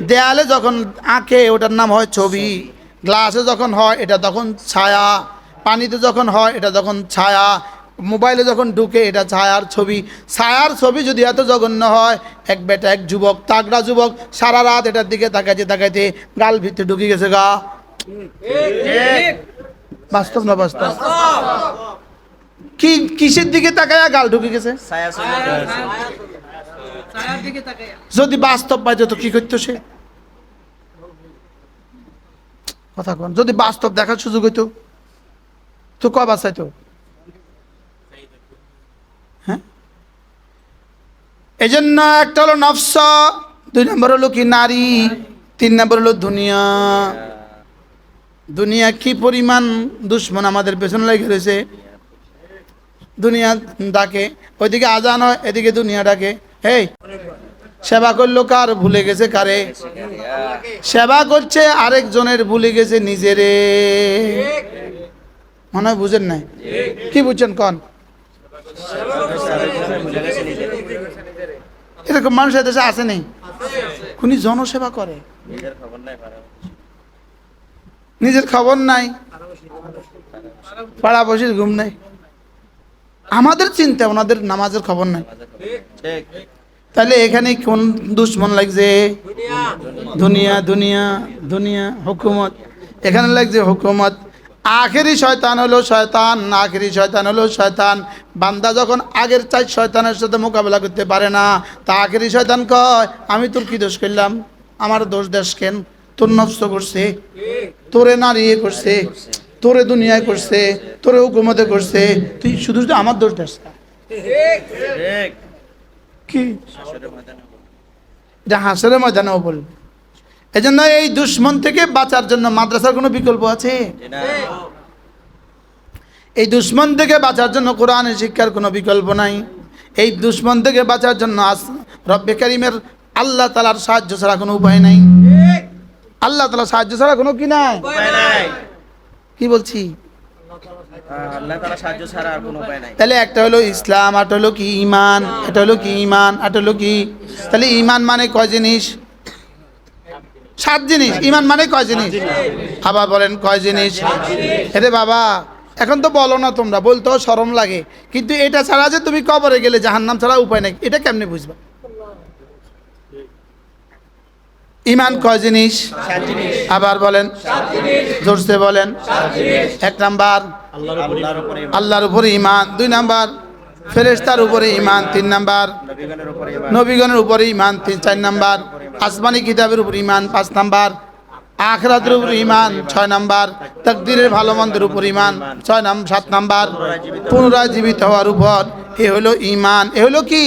দেয়ালে যখন আঁকে ওটার নাম হয় ছবি, গ্লাসে যখন হয় এটা তখন ছায়া, পানিতে যখন হয় এটা তখন ছায়া, মোবাইলে যখন ঢুকে এটা ছায়ার ছবি। ছায়ার ছবি যদি এত জঘন্য হয়, এক বেটা এক যুবক, তাগড়া যুবক, সারা রাত এটার দিকে তাকাইতে তাকাইতে গাল ভিতরে ঢুকে গেছে গা। বাস্তব না বাস্তব? কি কিসের দিকে তাকায়া গাল ঢুকে গেছে? যদি বাস্তব পাইতো তো কি করতো সে? কথা কন, যদি বাস্তব দেখার সুযোগ হইতো তো কয় বাঁচাইতো? হ্যাঁ, এই জন্য একটা হলো নফস, 2 নম্বর হলো কি নারী, 3 নম্বর হলো দুনিয়া। দুনিয়া কি পরিমাণ দুশ্মন আমাদের পেছনে লেগে রয়েছে। দুনিয়া ডাকে, ওইদিকে আজান হয়, এদিকে দুনিয়া ডাকে। হেই, সেবা করলো কার? ভুলে গেছে কারে? সেবা করছে আরেকজনের, ভুলে গেছে নিজেরে। মনে হয় বুঝেন নাই। কি বুঝছেন কন? এরকম মানুষের দেশে আছে নেই? কোন জনসেবা করে, নিজের খবর নাই, পাড়া বসির ঘুম নাই। আমাদের চিন্তা, ওনাদের নামাজের খবর নাই। তাহলে এখানে কোন দুশ্মন লাগছে? দুনিয়া, দুনিয়া, দুনিয়া, হুকুমত। এখানে লাগছে হুকুমত। আখেরি শয়তান হলো শয়তান, আখেরি শয়তান হলো শয়তান। বান্দা যখন আগের 4 শয়তানের সাথে মোকাবেলা করতে পারে না, তা আখেরি শয়তান কয়, আমি তোর কি দোষ করলাম? আমার দোষ দেশ কেন? তোর নফস করছে, তোরে নারী করছে, তোরে দুনিয়ায় করছে, তোরে হুকুমতে করছে, তুই শুধু শুধু আমার দোষ দেশ কি? এটা হাসরের ময়দানেও বলবে। এই জন্য এই দুশ্মন থেকে বাঁচার জন্য মাদ্রাসার কোনো বিকল্প আছে? এই দুশ্মন থেকে বাঁচার জন্য কোরআনের শিক্ষার কোনো বিকল্প নাই। এই দুশ্মন থেকে বাঁচার জন্য রব্বে কারীমের আল্লাহ তাআলার সাহায্য ছাড়া কোনো উপায় নাই। আল্লাহ তাআলার সাহায্য ছাড়া কোনো কি নাই? কি বলছি? আল্লাহ তাআলার সাহায্য ছাড়া আর কোনো উপায় নাই। তাহলে একটা হলো ইসলাম, আর হলো কি ঈমান, এটা হলো কি ঈমান, আর হলো কি? তাহলে ঈমান মানে কয় জিনিস? 7 জিনিস। ঈমান মানে কয় জিনিস? আবার বলেন কয় জিনিস? আরে বাবা, এখন তো বলো না তোমরা, বলতেও শরম লাগে, কিন্তু এটা ছাড়া যে তুমি কবরে গেলে জাহান্নাম ছাড়া উপায় নাই, এটা কেমনে বুঝবা? ঈমান কয় জিনিস? আবার বলেন, জোরসে বলেন। 1 নাম্বার আল্লাহর উপরে ঈমান, 2 নাম্বার ফেরেশতার উপরে ঈমান, 3 নাম্বার নবীগণের উপরে ঈমান, 4 নাম্বার আসমানি কিতাবের উপর ঈমান, 5 নাম্বার আখিরাতের উপর ঈমান, 6 নাম্বার তাকদীরের ভালো মন্দের উপর ঈমান, 7 নাম্বার পুনরায় জীবিত হওয়ার উপর। এ হলো ঈমান। এ হলো কি?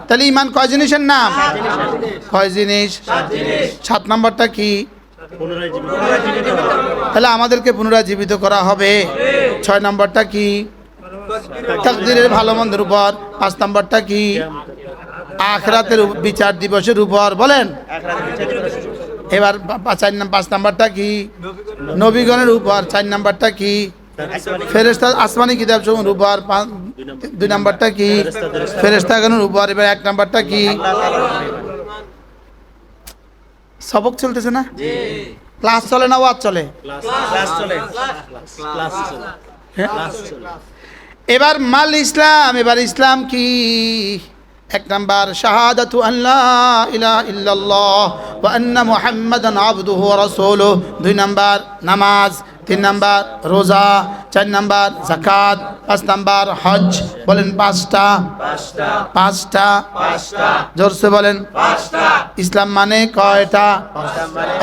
তাহলে ঈমান কয় জিনিসের নাম? কয় জিনিস? 7 নাম্বারটা কি? তাহলে আমাদেরকে পুনরায় জীবিত করা হবে। 6 নাম্বারটা কি? তাকদীরের ভালো মন্দের উপর। 5 নাম্বারটা কি? আখিরাতের বিচার দিবসের উপর। বলেন এবার 5 নাম্বারটা কি? নবীগণের উপর। 4 নাম্বারটা কি? ফেরেশতা আসমানি কিতাব সমূহের উপর। 2 নাম্বারটা কি? ফেরেশতাগণের উপর। এবার 1 নাম্বারটা কি? সবক চলতেছে না? ক্লাস চলে না ওয়াজ চলে? এবার মাল ইসলাম। এবার ইসলাম কি? 1 নাম্বার শাহাদাতু আল্লা ইলাহা ইল্লাল্লাহ ওয়া আন্না মুহাম্মাদান আবদুহু ওয়া রাসূলুহু। 2 নাম্বার নামাজ। 3 নাম্বার রোজা। 4 নাম্বার যাকাত। 5 নাম্বার হজ। বলেন 5টা। জোরসে বলেন 5টা। ইসলাম মানে কয়টা?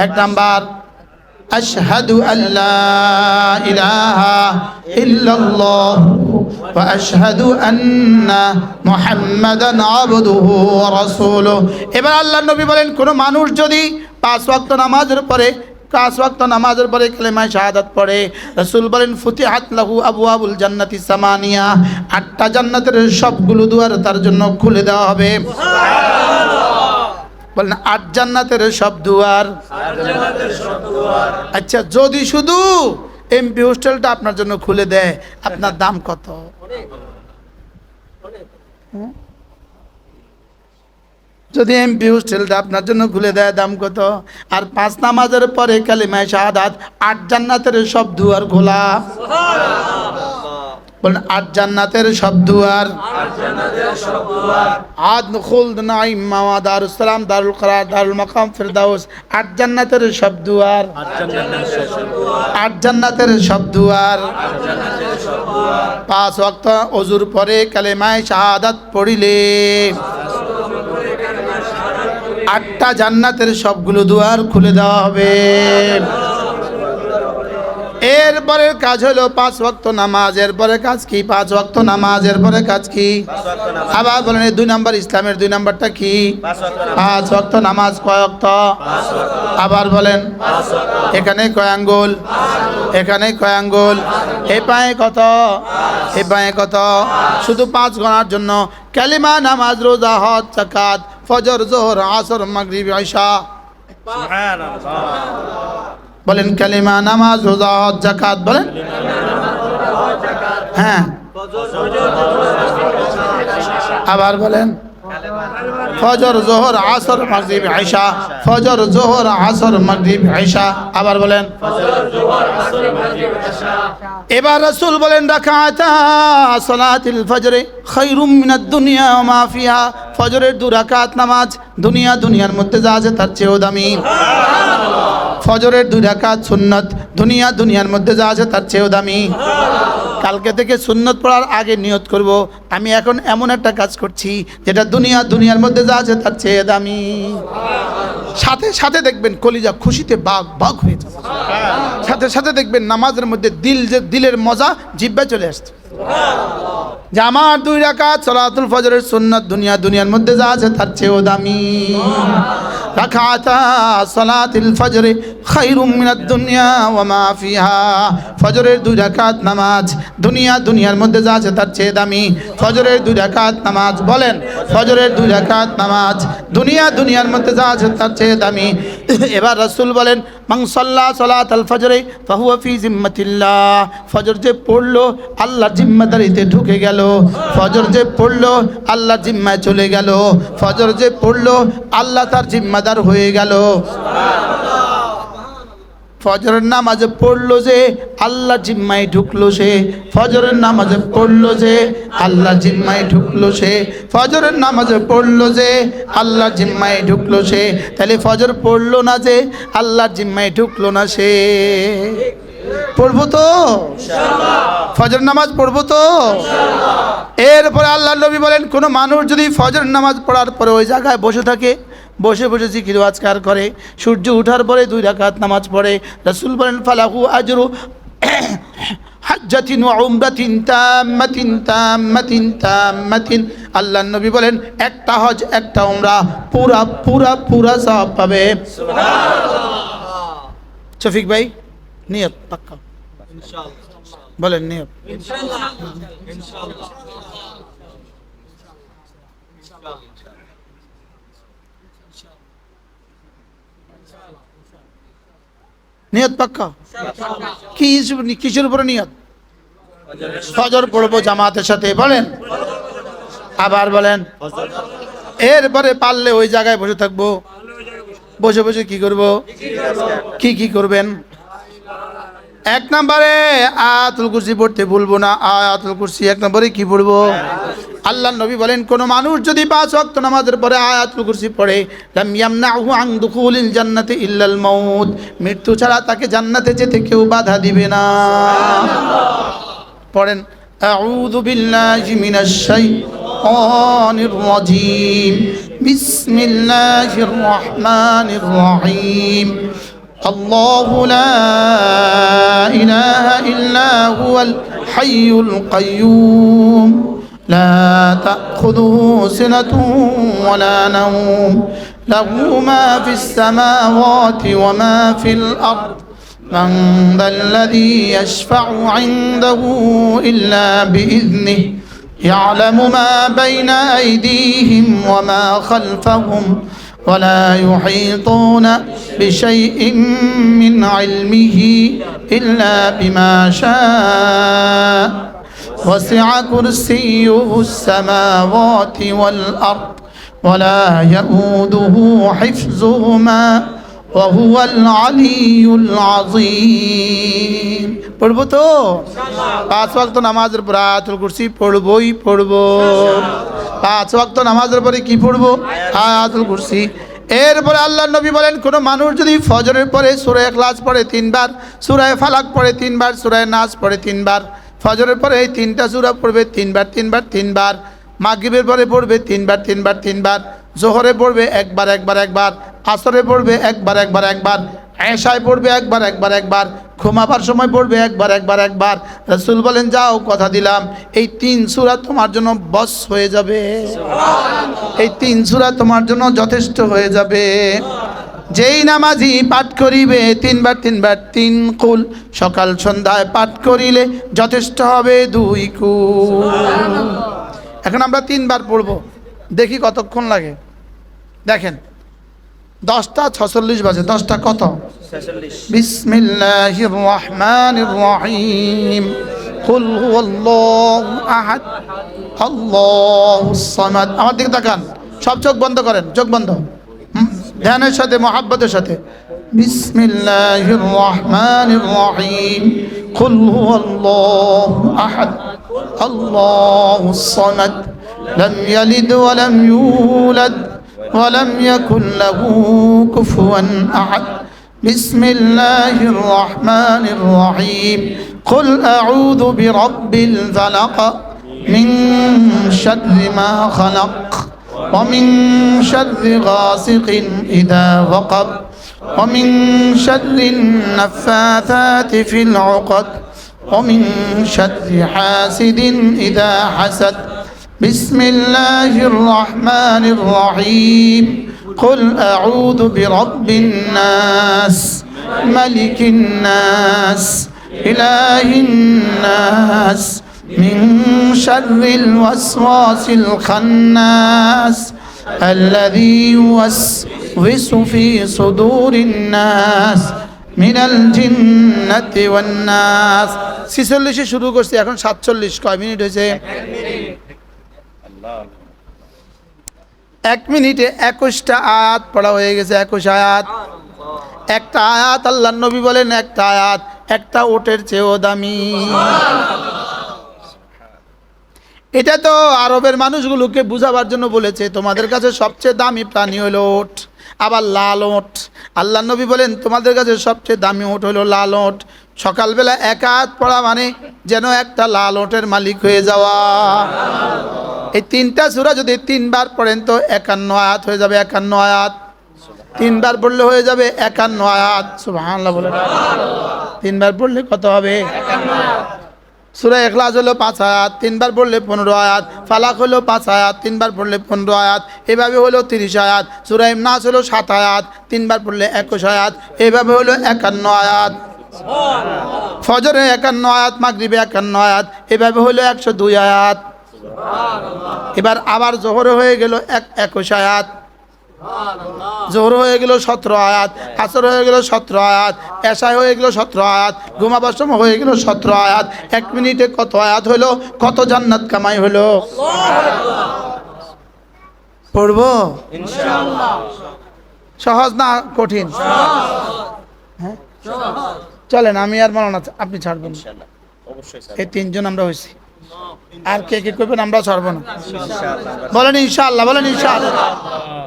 1 নাম্বার আশহাদু আল্লা ইলাহা ইল্লাল্লাহ ওয়া আশহাদু আন্না মুহাম্মাদান আবদুহু ওয়া রাসূলুহু। এবার আল্লাহর নবী বলেন, কোন মানুষ যদি 5 ওয়াক্ত নামাজের পরে কালেমায়ে শাহাদাত পড়ে, রাসূল বলেন ফুতিহাত লাহু আবওয়াবুল জান্নাতি সামানিয়া, 8টা জান্নাতের সবগুলো দুয়ার তার জন্য খুলে দেওয়া হবে। বলেন 8 জান্নাতের সব দুয়ার। আচ্ছা, যদি শুধু এমপি হোস্টেলটা আপনার জন্য খুলে দেয়, আপনার দাম কত? যদি এমপি হোস্টেলটা আপনার জন্য খুলে দেয়, দাম কত? আর 5 নামাজের পরে কালিমায়ে শাহাদাত, 8 জান্নাতের সব দুয়ার খোলা। বলেন 8 জান্নাতের সব দুয়ার। আদ খুলদ নাঈম মাওয়া দারুস সালাম দারুল করার দারুল মাকাম ফিরদাউস, 8 জান্নাতের সব দুয়ার। 8 জান্নাতের সব দুয়ার। 5 ওয়াক্ত ওযুর পরে কালিমায়ে শাহাদাত পড়িলে 8টা জান্নাতের সবগুলো দুয়ার খুলে দেওয়া হবে। এরপরে কাজ হলো 5 ওয়াক্ত নামাজ। এরপরে কাজ কি? 5 ওয়াক্ত নামাজ। এরপরে কাজ কি? আবার বলেন, 2 নাম্বার ইসলামের 2 নাম্বারটা কি? 5 ওয়াক্ত নামাজ। কয় ওয়াক্ত? আবার বলেন, এখানে কয় আঙ্গুল? এখানে কয় আঙ্গুল? এই পায়ে কত? এই পায়ে কত? শুধু 5 গণার জন্য কালিমা, নামাজ, রোজা, হজ, যাকাত, ফজর, যোহর, আসর, মাগরিব, ইশা। বলেন কালিমা, নামাজ, রোজা, হজ, যাকাত। বলেন হ্যাঁ, আবার বলেন ফজর, যোহর, আসর, মাগরিব, ইশা। ফজর, যোহর, আসর, মাগরিব, ইশা। আবার বলেন। এবার রাসূল বলেন রাকাতা সালাতুল ফজর খায়রুম মিনাদ দুনিয়া ওয়া মা ফিহা। ফজরের 2 রাকাত নামাজ দুনিয়ার মধ্যে যা আছে তার চেয়েও দামি। ফজরের 2 রাকাত সুন্নাত দুনিয়ার মধ্যে যা আছে তার চেয়েও দামি। কালকে থেকে সুন্নত পড়ার আগে নিয়ত করব, আমি এখন এমন একটা কাজ করছি যেটা দুনিয়ার মধ্যে যা আছে তার চেয়ে দামি। সাথে সাথে দেখবেন কলিজা খুশিতে বাগ হয়ে যাবে। সাথে সাথে দেখবেন নামাজের মধ্যে দিলের মজা জিহ্বায় চলে আসছে, যে আমার 2 রাকাত সালাতুল ফজরের সুন্নাত দুনিয়ার মধ্যে যা আছে তার চেয়েও দামি। রাকাতা সালাতুল ফজর খায়রুম মিনাদ দুনিয়া ওয়া মা ফিহা। ফজরের 2 রাকাত নামাজ দুনিয়ার মধ্যে যা আছে তার চেয়ে দামি। ফজরের 2 রাকাত নামাজ। বলেন ফজরের 2 রাকাত নামাজ দুনিয়ার মধ্যে যা আছে তার চেয়ে দামি। এবার রাসূল বলেন মান সাল্লা সালাতাল ফজর ফাহুয়া ফি জিম্মাতিল্লাহ। ফজর যে পড়লো আল্লাহর জিম্মাদারিতে ঢুকে গেল। ফজর যে পড়লো আল্লাহর জিম্মায় চলে গেল। ফজর যে পড়লো আল্লাহ তার জিম্মাদার হয়ে গেল। ফজরের নামাজে পড়লো যে আল্লাহ জিম্মায় ঢুকলো সে। ফজরের নামাজে পড়লো যে আল্লাহ জিম্মায় ঢুকলো সে। ফজরের নামাজে পড়লো যে আল্লাহ জিম্মায় ঢুকলো সে। তাহলে ফজর পড়লো না যে আল্লাহর জিম্মায় ঢুকলো না সে। পড়বো তো ফজর নামাজ? পড়বো তো? এরপরে আল্লাহর নবী বলেন, কোনো মানুষ যদি ফজর নামাজ পড়ার পরে ওই জায়গায় বসে থাকে, বসে জিকির আজকার করে, সূর্য ওঠার পরে 2 রাকাত নামাজ পড়ে, রাসূল বলেন ফালাহু আজরু হাজ্জাতিন ওয়া উমরাতিন তাম্মাতিন। আল্লাহর নবী বলেন একটা হজ একটা উমরা পুরা সওয়াব পাবে। সুবহানাল্লাহ। শফিক ভাই নিয়ত পাক্কা ইনশাআল্লাহ। বলেন নিয়ত ইনশাআল্লাহ। নিয়ত পাক্কা? কিসের উপরে নিয়ত? ফজর পড়বো জামাতের সাথে। বলেন আবার বলেন। এরপরে পারলে ওই জায়গায় বসে থাকবো। বসে কি করব? কি করবেন? 1 নম্বরে আয়াতুল কুরসি পড়তে ভুলবো না। আয়াতুল কুরসি 1 নম্বরে কি পড়বো? আল্লাহর নবী বলেন কোন মানুষ যদি 5 ওয়াক্ত নামাজের পরে আয়াতুল কুরসি পড়ে, লাম ইয়ামনাহু আন দুখুলিল জান্নাতি ইল্লাল মাউত। মৃত্যু ছাড়া তাকে জান্নাতে যেতে কেউ বাধা দিবে না। পড়েন আউযু বিল্লাহি মিনাশ শাইতানির রাজীম। বিসমিল্লাহির রহমানির রহিম। আল্লাহু লা ইলাহা ইল্লা হুয়াল হাইয়ুল কাইয়্যুম লা তাখুযুহু সিনাতুন ওয়া লা নাওম লাহু মা ফিস সামাওয়াতি ওয়া মা ফিল আরদ من ذا الذي يشفع عنده إلا بإذنه يعلم ما بين أيديهم وما خلفهم ولا يحيطون بشيء من علمه إلا بما شاء وسع كرسيه السماوات والأرض ولا يؤوده حفظهما وهو العلي العظيم পড়ব তো পাঁচ ওয়াক্ত নামাজের পর আয়াতুল কুরসি পড়বই পড়ব পাঁচ ওয়াক্ত নামাজের পরে কি পড়ব আয়াতুল কুরসি এরপরে আল্লাহর নবী বলেন কোন মানুষ যদি ফজরের পরে সূরা ইখলাস পড়ে তিনবার সূরা ফালাক পড়ে তিনবার সূরা নাস পড়ে তিনবার ফজরের পরে এই তিনটা সূরা পড়বে তিনবার মাগরিবের পরে পড়বে তিনবার জোহরে পড়বে একবার আসরে পড়বে একবার এশায় পড়বে একবার ঘুমাবার সময় পড়বে একবার রাসূল বলেন যাও কথা দিলাম এই তিন সূরা তোমার জন্য বস হয়ে যাবে এই তিন সূরা তোমার জন্য যথেষ্ট হয়ে যাবে যেই নামাজি পাঠ করিবে তিনবার তিন কুল সকাল সন্ধ্যায় পাঠ করিলে যথেষ্ট হবে 2 কুল এখন আমরা তিনবার পড়ব দেখি কতক্ষণ লাগে দেখেন 10:46 বাজে 10টা কত 46 বিসমিল্লাহির রহমানির রহিম কুল হুয়াল্লাহু আহাদ আল্লাহুস সামাদ আমার দিকে তাকান সব চোখ বন্ধ করেন চোখ বন্ধ ধ্যানের সাথে মহব্বতের সাথে বিসমিল্লাহির রহমানির রহিম কুল হুয়াল্লাহু আহাদ আল্লাহুস সামাদ লাম ইয়ালিদ ওয়া লাম ইউলাদ ولم يكن له كفوا أحد بسم الله الرحمن الرحيم قل أعوذ برب الفلق من شر ما خلق ومن شر غاسق إذا وقب ومن شر النفاثات في العقد ومن شر حاسد إذا حسد بسم الله الرحمن الرحيم قل أعوذ برب الناس ملك الناس إله الناس من شر الوسواس الخناس الذي يوسوس في صدور الناس من الجنة والناس 46 শুরু করছি এখন 47 কয় মিনিট হয়েছে 1 মিনিটে 21টা আয়াত পড়া হয়ে গেছে 21 আয়াত একটা আয়াত আল্লাহর নবী বলেন একটা আয়াত একটা ওটের চেয়েও দামি এটা তো আরবের মানুষগুলোকে বুঝাবার জন্য বলেছে তোমাদের কাছে সবচেয়ে দামি প্রাণী হলো ওট আবার লাল ওট আল্লাহর নবী বলেন তোমাদের কাছে সবচেয়ে দামি ওট হলো লাল ওট সকালবেলা এক আয়াত পড়া মানে যেন একটা লাল ওটের মালিক হয়ে যাওয়া এই তিনটা সূরা যদি তিনবার পড়েন তো 51 আয়াত হয়ে যাবে 51 আয়াত তিনবার পড়লে হয়ে যাবে 51 আয়াত সুবহানাল্লাহ বলেন তিনবার পড়লে কত হবে 51 আয়াত সূরা ইখলাস হলো 5 আয়াত তিনবার পড়লে 15 আয়াত ফালাক হলো 5 আয়াত তিনবার পড়লে 15 আয়াত এভাবে হলো 30 আয়াত সূরা নাস হলো 7 আয়াত তিনবার পড়লে 21 আয়াত এভাবে হলো 51 আয়াত ফজরে 51 আয়াত মাগরিবে 51 আয়াত এভাবে হলো 102 আয়াত এবার আবার জোহরে হয়ে গেল 21 আয়াত জোহর হয়ে গেল 17 আয়াত আসর হয়ে গেল 17 আয়াত এশায় হয়ে গেল 17 আয়াত ঘুমাবার সময় হয়ে গেল 17 আয়াত 1 মিনিটে কত আয়াত হলো কত জান্নাত কামাই হলো পড়ব ইনশাআল্লাহ সহজ না কঠিন হ্যাঁ চলেন আমি আর মাওলানা আপনি ছাড়বেন ইনশাআল্লাহ অবশ্যই এই তিনজন আমরা হইছি আর কে কে করবেন আমরা ছাড়ব না বলেন ইনশাআল্লাহ বলেন ইনশাআল্লাহ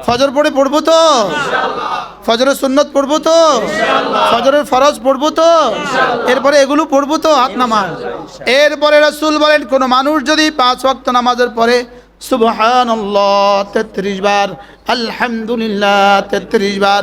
ফজর পড়ে পড়বো তো ইনশাআল্লাহ ফজরের সুন্নত পড়বো তো ইনশাআল্লাহ ফজরের ফরজ পড়বো তো ইনশাআল্লাহ এরপরে এগুলো পড়বো তো হাত নামান এরপরে রাসূল বলেন কোন মানুষ যদি 5 ওয়াক্ত নামাজের পরে সুবহানাল্লাহ 33 বার আলহামদুলিল্লাহ 33 বার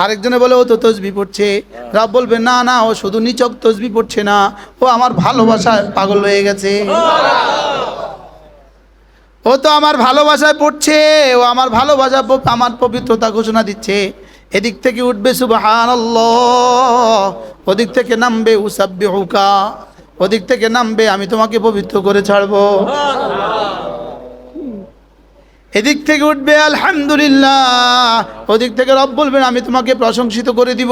আরেকজনে বলে ও তো তসবি পড়ছে। রব বলবে না না, ও শুধু নিছক তসবি পড়ছে না, ও আমার ভালোবাসায় পাগল হয়ে গেছে। ও তো আমার ভালোবাসায় পড়ছে, ও আমার ভালোবাসা আমার পবিত্রতা ঘোষণা দিচ্ছে। এদিক থেকে উঠবে সুবহানাল্লাহ, ওদিক থেকে নামবে উসাব্বিহুকা, ওদিক থেকে নামবে আমি তোমাকে পবিত্র করে ছাড়বো। এদিক থেকে উঠবে আলহামদুলিল্লাহ, ওদিক থেকে রব বলবেন আমি তোমাকে প্রশংসিত করে দিব।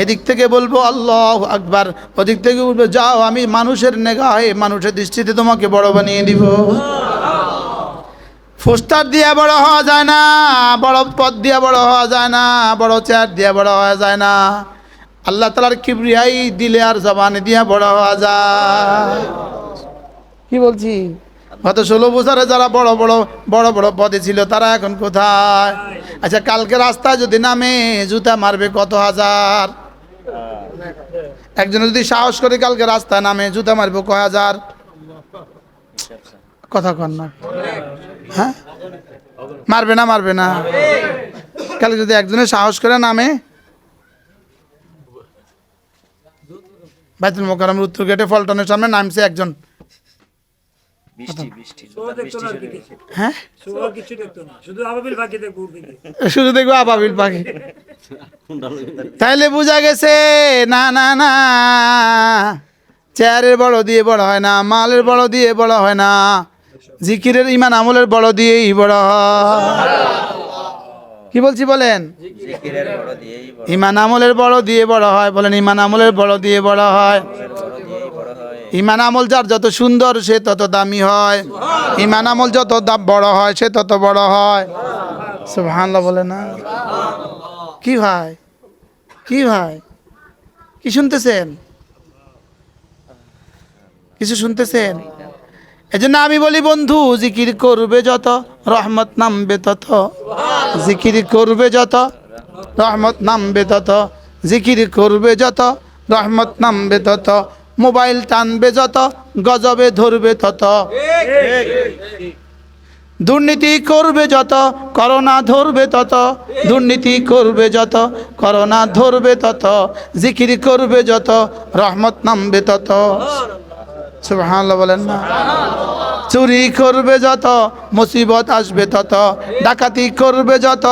এদিক থেকে বলবো আল্লাহু আকবার, ওদিক থেকে উঠবে যাও আমি মানুষের নেগাহে, মানুষের দৃষ্টিতে তোমাকে বড় বানিয়ে দিব। পোস্টার দিয়ে বড় হওয়া যায় না, বড় পদ দিয়ে বড় হওয়া যায় না, বড় চেয়ার দিয়ে বড় হওয়া যায় না। আল্লাহ তাআলার কিবরিয়াই দিলে আর জবানে দিয়ে বড় হওয়া যায়। কি বলছি? গত 16 বছরে যারা বড় বড় বড় বড় পদে ছিল তারা এখন কোথায়? আচ্ছা, কালকে রাস্তায় যদি নামে জুতা মারবে কত হাজার। একজন যদি সাহস করে কালকে রাস্তায় নামে জুতা মারবে কয় হাজার। কথা কন না, হ্যাঁ? মারবে না মারবে না? কালকে যদি একজনের সাহস করে নামে বাইতুল মোকাররমের উত্তর গেটে ফলটনের সামনে নামছে একজন, বৃষ্টি বৃষ্টি বৃষ্টি শুরু হয়েছে। হ্যাঁ কিছু দেখতো না, শুধু আবাবিল পাখি দেখবো উর্দিকে। শুধু দেখবো আবাবিল পাখি। তাইলে বোঝা গেছে না না না, চেয়ারের বড় দিয়ে বড় হয় না, মালের বড় দিয়ে বড় হয় না, জিকিরের ইমান আমলের বড় দিয়েই বড় হয়। কি বলছি বলেন? জিকিরের বড় দিয়েই বড়, ইমান আমলের বড় দিয়ে বড় হয়। বলেন ইমান আমলের বড় দিয়ে বড় হয়। বড় দিয়েই বড় হয়। ইমান আমল যার যত সুন্দর সে তত দামি হয়, ইমান আমল যত বড় হয় সে তত বড় হয়। সুবহানাল্লাহ বলে না? কি ভাই, কি ভাই, কি শুনতেছেন? কিছু শুনতেছেন? এজন্য আমি বলি বন্ধু, জিকির করবে যত রহমত নামবে তত, জিকির করবে যত রহমত নামবে তত, জিকির করবে যত রহমত নামবে তত, মোবাইল টানবে যত গজবে ধরবে তত, দুর্নীতি করবে যত করোনা ধরবে তত, দুর্নীতি করবে যত করোনা ধরবে তত, জিকির করবে যত রহমত নামবে তত। সুবহানাল্লাহ বলেন না? চুরি করবে যত মুসিবত আসবে তত, ডাকাতি করবে যত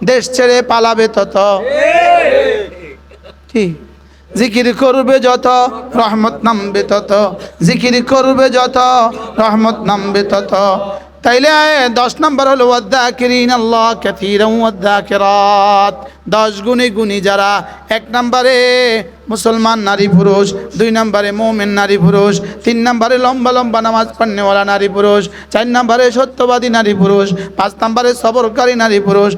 দেশ ছেড়ে পালাবে তত। কি? জিকির করবে যত রহমত নামবে তত, জিকির করবে যত রহমত নামবে তত। তাইলে 10 নম্বর হলো ওয়াদ্দাকিরিন আল্লাহ কাসীরান ওয়াদ্দাকিরাত, 10 গুণী গুণী যারা। 1 নম্বরে মুসলমান নারী পুরুষ, 2 নম্বরে মুমিন নারী পুরুষ, 3 নম্বরে লম্বা লম্বা নামাজ পড়নেওয়ালা নারী পুরুষ, 4 নম্বরে সত্যবাদী নারী পুরুষ, 5 নম্বরে সবরকারী নারী পুরুষ,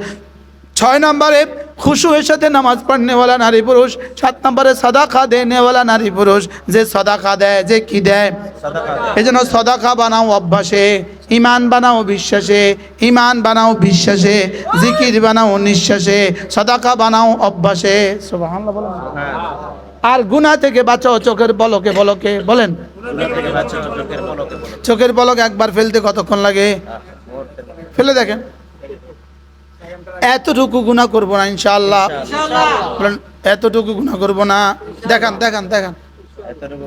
6 নম্বরে খুশুয়ের সাথে নামাজ পড়নেওয়ালা নারী পুরুষ, 7 নম্বরে সাদাকা দেনেওয়ালা নারী পুরুষ। যে সাদাকা দেয়, যে কি দেয়, এই জন্য সাদাকা বানাও অভ্যাসে, ইমান বানাও বিশ্বাসে, ইমান বানাও বিশ্বাসে, জিকির বানাও নিঃশ্বাসে, সাদাকা বানাও অভ্যাসে। সুবহানাল্লাহ বলেন। আর গুনাহ থেকে বাঁচাও চোখের পলকে পলকে। বলেন চোখের পলক একবার ফেলতে কতক্ষণ লাগে? ফেলে দেখেন। এতটুকু গুনাহ করব না ইনশাআল্লাহ। বলেন এতটুকু গুনাহ করব না। দেখান দেখান দেখান,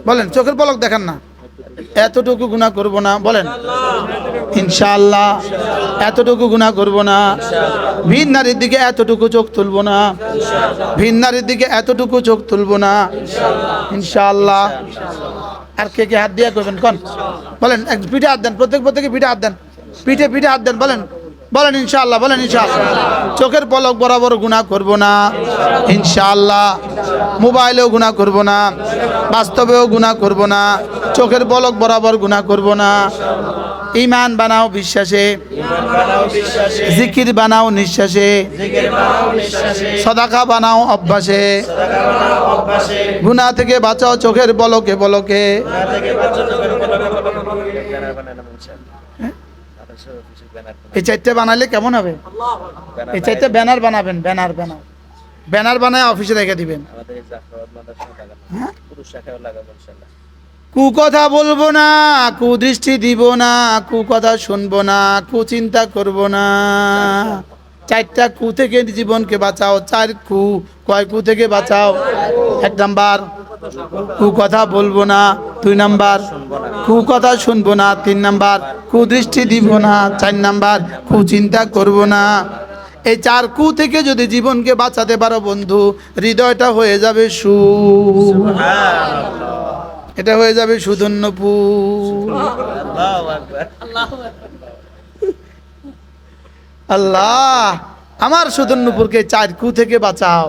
বলেন চোখের পলক দেখান না। এতটুকু গুনাহ করব না, বলেন ইনশাআল্লাহ। এতটুকু গুনাহ করব না। ভিন নারীর দিকে এতটুকু চোখ তুলব না, ভিন নারীর দিকে এতটুকু চোখ তুলব না ইনশাআল্লাহ। আর কে কে হাত দিয়া করবেন কোন? বলেন এক পিঠে হাত দেন, প্রত্যেকে পিঠে হাত দেন, পিঠে পিঠে হাত দেন। বলেন বলেন ইনশাআল্লাহ, বলেন ইনশাআল্লাহ। চোখের পলক বরাবর গুনাহ করব না ইনশাআল্লাহ। মোবাইলেও গুনাহ করব না, বাস্তবেও গুনাহ করব না, চোখের পলক বরাবর গুনাহ করব না। ইমান বানাও বিশ্বাসে, জিকির বানাও নিঃশ্বাসে, সাদাকা বানাও অভ্যাসে, গুনাহ থেকে বাঁচাও চোখের পলকে পলকে। এই 4টা বানালে কেমন হবে? এই 4টা ব্যানার বানাবেন, ব্যানার ব্যানার ব্যানার বানায় অফিসে রেখে দিবেন। কুকথা বলবো না, কুদৃষ্টি দিব না, কুকথা শুনবো না, কুচিন্তা করব না। চারটা কু থেকে জীবনকে বাঁচাও। চার কু, কয় কু থেকে বাঁচাও? 1 নাম্বার কু কথা বলবো না, 2 নাম্বার কু কথা শুনবো না, 3 নাম্বার কু দৃষ্টি দিব না, 4 নাম্বার কু চিন্তা করব না। এই 4 কু থেকে যদি জীবনকে বাঁচাতে পারো বন্ধু, হৃদয়টা হয়ে যাবে এটা হয়ে যাবে সুধন্যপুর। আল্লাহ আমার সুধন্যপুরকে 4 কু থেকে বাঁচাও,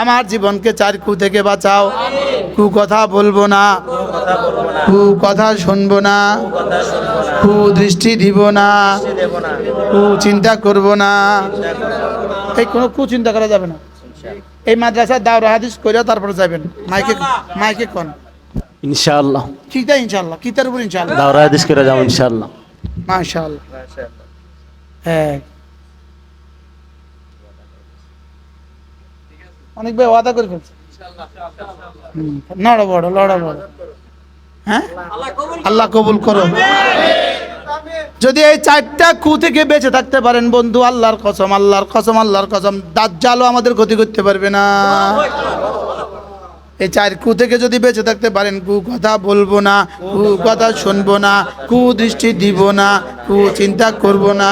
আমার জীবনকে 4 কু থেকে বাঁচাও। কু কথা বলবো না, কু কথা শুনবো না, কু দৃষ্টি দিব না, কু চিন্তা করব না। এই কোনো কু চিন্তা করা যাবে না। এই মাদ্রাসার দাওরা হাদিস করে তারপরে যাবেন। মাইকে কোন ইনশাআল্লাহ কিতা ইনশাআল্লাহ, কিতার উপর ইনশাআল্লাহ, দাওরা হাদিস করে যাবো ইনশাআল্লাহ। মাশাআল্লাহ। হ্যাঁ, অনেক ভাই ওয়াদা করে ফেলছে। লড়া বড়। হ্যাঁ, আল্লাহ কবুল করো। যদি এই 4টা কু থেকে বেঁচে থাকতে পারেন বন্ধু, আল্লাহর কসম, আল্লাহর কসম, দাজ্জালও আমাদের ক্ষতি করতে পারবে না। এই 4 কু থেকে যদি বেঁচে থাকতে পারেন, কু কথা বলবো না, কু কথা শুনবো না, কু দৃষ্টি দিব না, কু চিন্তা করব না,